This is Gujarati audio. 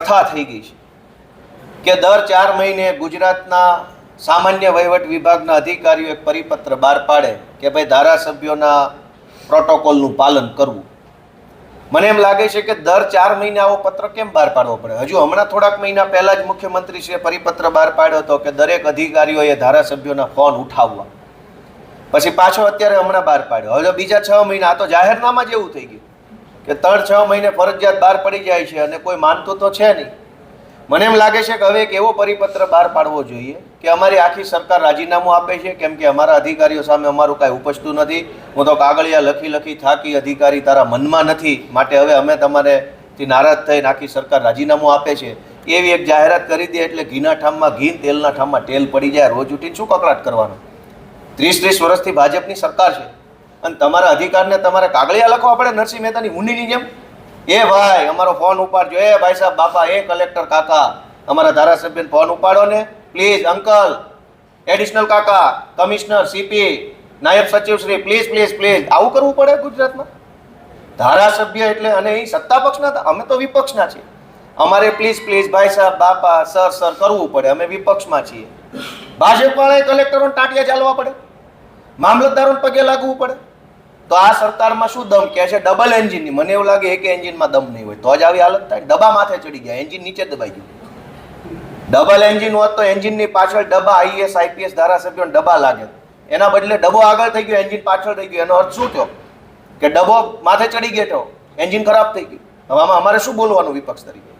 પ્રથા થઈ ગઈ છે કે દર 4 મહિને ગુજરાતના સામાન્ય વહીવટ વિભાગના અધિકારીઓ એક પરિપત્ર બહાર પાડે કે ભાઈ ધારાસભ્યોના પ્રોટોકોલનું પાલન કરવું. મને એમ લાગે છે કે દર 4 મહિને આવો પત્ર કેમ બહાર પાડવો પડે? હજુ હમણાં થોડાક મહિના પહેલા જ મુખ્યમંત્રીશ્રીએ પરિપત્ર બહાર પાડ્યો હતો કે દરેક અધિકારીઓએ ધારાસભ્યોના ફોન ઉઠાવવા. પછી પાછો અત્યારે હમણાં બહાર પાડ્યો. હવે બીજા 6 મહિના, આ તો જાહેરનામા જેવું થઈ ગયું કે 3-6 મહિને ફરજિયાત બહાર પડી જાય છે અને કોઈ માનતું તો છે નહીં. મને એમ લાગે છે કે હવે એક એવો પરિપત્ર બહાર પાડવો જોઈએ કે અમારી આખી સરકાર રાજીનામું આપે છે કેમ કે અમારા અધિકારીઓ સામે અમારું કાંઈ ઉપજતું નથી. હું તો કાગળિયા લખી થાકી, અધિકારી તારા મનમાં નથી, માટે હવે અમે તમારેથી નારાજ થઈને આખી સરકાર રાજીનામું આપે છે, એવી એક જાહેરાત કરી દે એટલે ઘીના ઠામમાં ઘી, તેલના ઠામમાં તેલ પડી જાય. રોજ ઉઠીને શું કકળાટ કરવાનો? 30 વર્ષથી ભાજપની સરકાર છે અને તમારા અધિકારને તમારે કાગળિયા લખવા પડે નરસિંહ મહેતાની મુનિની જેમ? એ ભાઈ અમારો ફોન ઉપાડજો, એ ભાઈ સાહેબ બાપા, એ કલેક્ટર કાકા અમારા ધારાસભ્યને ફોન ઉપાડો ને પ્લીઝ, અંકલ, એડિશનલ કાકા, કમિશનર, સીપી, નાયબ સચિવ શ્રી, પ્લીઝ પ્લીઝ પ્લીઝ. આવું કરવું પડે ગુજરાતમાં? ધારાસભ્ય એટલે, અને એ સત્તા પક્ષના, અમે તો વિપક્ષના છીએ, અમારે પ્લીઝ પ્લીઝ ભાઈ સાહેબ બાપા સર કરવું પડે. અમે વિપક્ષમાં છીએ. ભાજપ વાળાએ કલેક્ટરોને ટાંટિયા ચાલવા પડે, મામલતદારોને પગે લાગવું પડે. તો આ સરકારમાં શું દમ કહે છે? ડબલ એન્જિનની. મને એવું લાગે એક એન્જિનમાં દમ નહીં હોય તો જ આવી હાલત થાય. ડબ્બા માથે ચડી ગયા, એન્જિન નીચે દબાઈ ગયું. ડબલ એન્જિન હોત તો એન્જિનની પાછળ ડબ્બા આઈએસ આઈપીએસ ધારાસભ્યોને ડબ્બા લાગે, એના બદલે ડબ્બો આગળ થઈ ગયો, એન્જિન પાછળ થઈ ગયું. એનો અર્થ શું થયો? કે ડબ્બો માથે ચડી ગયો, એન્જિન ખરાબ થઈ ગયું. હવે આમાં અમારે શું બોલવાનું વિપક્ષ તરીકે?